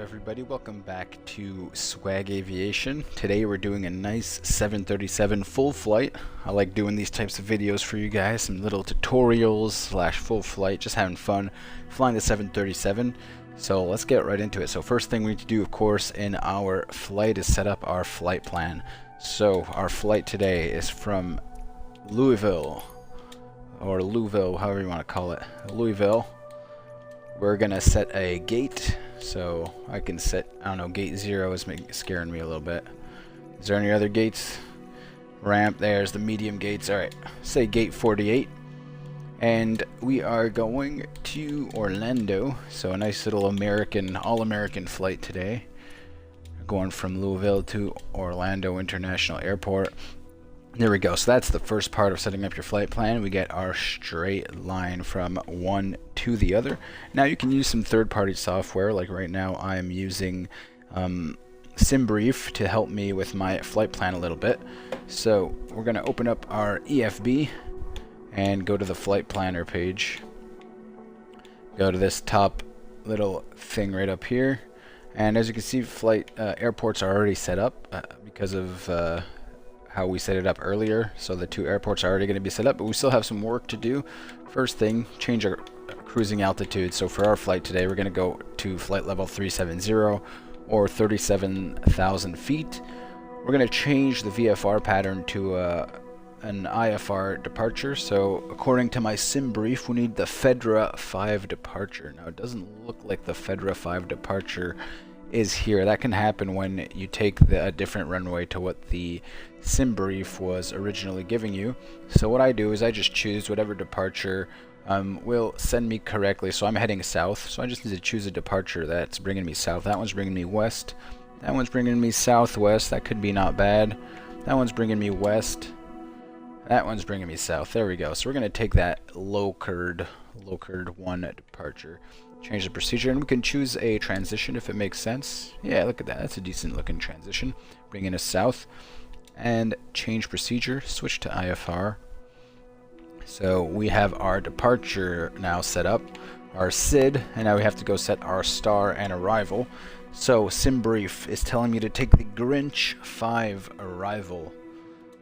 everybody? Welcome back to Swag Aviation. Today we're doing a nice 737 full flight. I like doing these types of videos for you guys, some little tutorials slash full flight, just having fun flying the 737. So let's get right into it. So first thing we need to do, of course, in our flight is set up our flight plan. So our flight today is from Louisville, or Louisville, however you want to call it, Louisville. We're gonna set a gate, so I can set, I don't know, gate 0 is scaring me a little bit. Is there any other gates? Ramp, there's the medium gates. Alright, say gate 48. And we are going to Orlando, so a nice little all-American flight today. Going from Louisville to Orlando International Airport. There we go. So that's the first part of setting up your flight plan. We get our straight line from one to the other. Now you can use some third-party software. Like right now I'm using SimBrief to help me with my flight plan a little bit. So we're going to open up our EFB and go to the flight planner page. Go to this top little thing right up here. And as you can see, airports are already set up because of how we set it up earlier. So the two airports are already going to be set up, but we still have some work to do. First thing, change our cruising altitude. So for our flight today, we're going to go to flight level 370 or 37,000 feet. We're going to change the VFR pattern to an IFR departure. So according to my SimBrief, we need the Fedra 5 departure. Now it doesn't look like the Fedra 5 departure is here. That can happen when you take a different runway to what the SimBrief was originally giving you. So what I do is I just choose whatever departure will send me correctly. So I'm heading south, so I just need to choose a departure that's bringing me south. That one's bringing me west. That one's bringing me southwest. That could be not bad. That one's bringing me west. That one's bringing me south. There we go. So we're going to take that low-curd 1 departure. Change the procedure, and we can choose a transition if it makes sense. Yeah, look at that. That's a decent looking transition. Bring in a south and change procedure. Switch to IFR. So we have our departure now set up, our SID, and now we have to go set our star and arrival. So SimBrief is telling me to take the Grinch 5 arrival.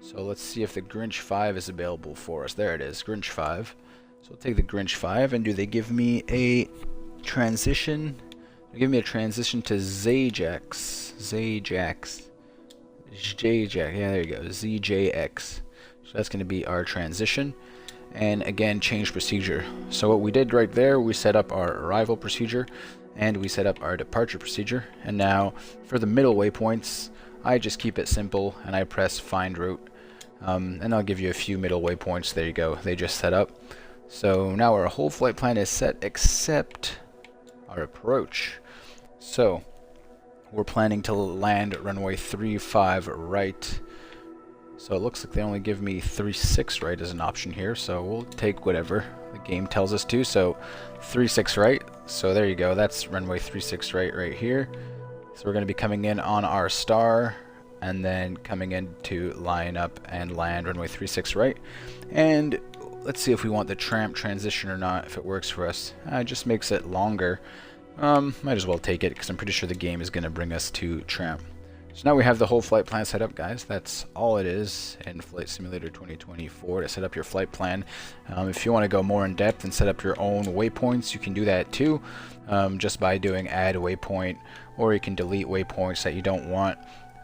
So let's see if the Grinch 5 is available for us. There it is, Grinch 5. So we'll take the Grinch 5, and do they give me a transition? They give me a transition to ZJX. Yeah, there you go, ZJX. So that's going to be our transition. And again, change procedure. So what we did right there, we set up our arrival procedure, and we set up our departure procedure. And now for the middle waypoints, I just keep it simple, and I press find route. And I'll give you a few middle waypoints. There you go, they just set up. So now our whole flight plan is set except our approach. So we're planning to land runway 35 right. So it looks like they only give me 36 right as an option here, so we'll take whatever the game tells us to. So 36 right, so there you go, that's runway 36 right here. So we're going to be coming in on our star and then coming in to line up and land runway 36 right. And let's see if we want the tramp transition or not, if it works for us. It just makes it longer. Might as well take it because I'm pretty sure the game is going to bring us to tramp. So now we have the whole flight plan set up, guys. That's all it is in Flight Simulator 2024 to set up your flight plan. If you want to go more in depth and set up your own waypoints, you can do that too, just by doing add waypoint, or you can delete waypoints that you don't want.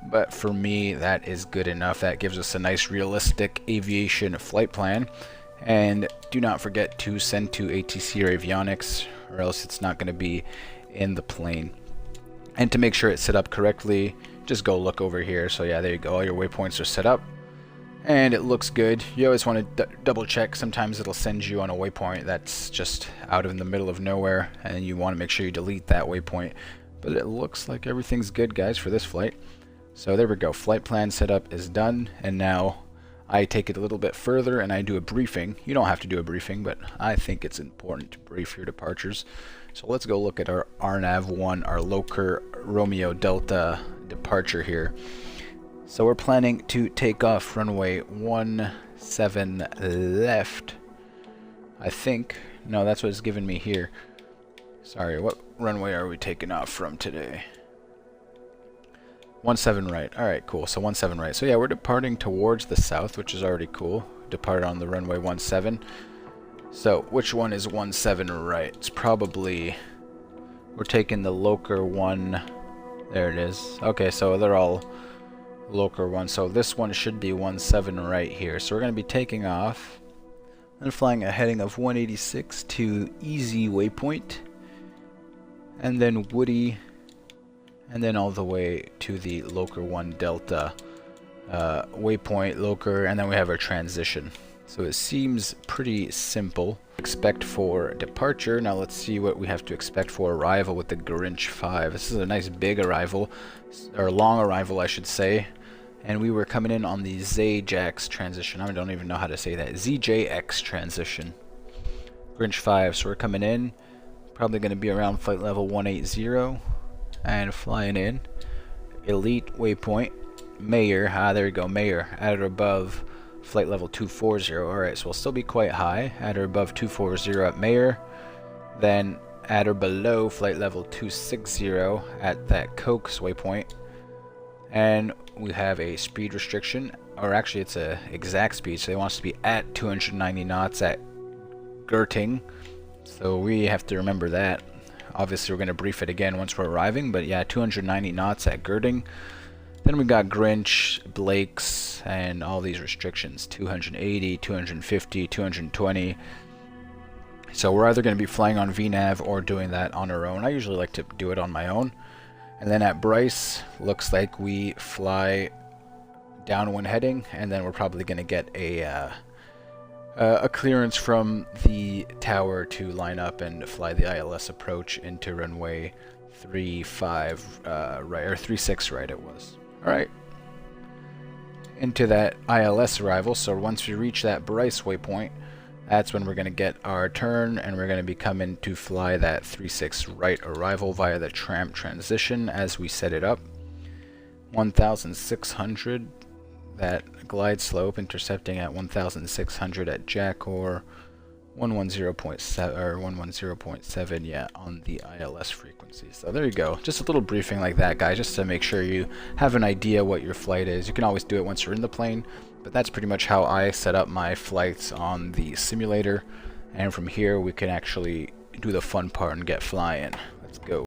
But for me, that is good enough. That gives us a nice realistic aviation flight plan. And do not forget to send to ATC or avionics, or else it's not going to be in the plane. And to make sure it's set up correctly, just go look over here. So yeah, there you go, all your waypoints are set up and it looks good. You always want to double check. Sometimes it'll send you on a waypoint that's just out in the middle of nowhere, and you want to make sure you delete that waypoint. But it looks like everything's good, guys, for this flight. So there we go, flight plan setup is done, and now I take it a little bit further and I do a briefing. You don't have to do a briefing, but I think it's important to brief your departures. So let's go look at our RNAV1, our Loker Romeo Delta departure here. So we're planning to take off runway 17 left, I think. No, that's what it's given me here. Sorry, what runway are we taking off from today? 17 right. Alright, cool. So 17 right. So yeah, we're departing towards the south, which is already cool. Departed on the runway 17. So, which one is 17 right? It's probably... We're taking the Loker one. There it is. Okay, so they're all Loker one. So this one should be 17 right here. So we're going to be taking off and flying a heading of 186 to Easy Waypoint. And then Woody. And then all the way to the Loker 1 Delta waypoint, Loker, and then we have our transition. So it seems pretty simple. Expect for departure. Now let's see what we have to expect for arrival with the Grinch 5. This is a nice big arrival, or long arrival I should say. And we were coming in on the ZJX transition. I don't even know how to say that. ZJX transition. Grinch 5. So we're coming in. Probably going to be around flight level 180. And flying in. Elite waypoint. Mayor. There we go. Mayor. At or above flight level 240. Alright, so we'll still be quite high. At or above 240 at Mayor. Then at or below flight level 260 at that Cokes waypoint. And we have a speed restriction. Or actually it's a exact speed. So they want us to be at 290 knots at Gerting. So we have to remember that. Obviously we're going to brief it again once we're arriving. But yeah, 290 knots at Gerting. Then we got Grinch, Blake's, and all these restrictions. 280, 250, 220. So we're either going to be flying on VNAV or doing that on our own. I usually like to do it on my own. And then at Bryce, looks like we fly downwind heading, and then we're probably going to get a clearance from the tower to line up and fly the ILS approach into runway 35 right, or 36 right it was. Alright, into that ILS arrival. So once we reach that Bryce waypoint, that's when we're going to get our turn, and we're going to be coming to fly that 36 right arrival via the tramp transition as we set it up. 1,600, that glide slope, intercepting at 1,600 at Jackor, 110.7 or 110.7, yeah, on the ILS frequency. So there you go. Just a little briefing like that, guys, just to make sure you have an idea what your flight is. You can always do it once you're in the plane, but that's pretty much how I set up my flights on the simulator. And from here we can actually do the fun part and get flying. Let's go.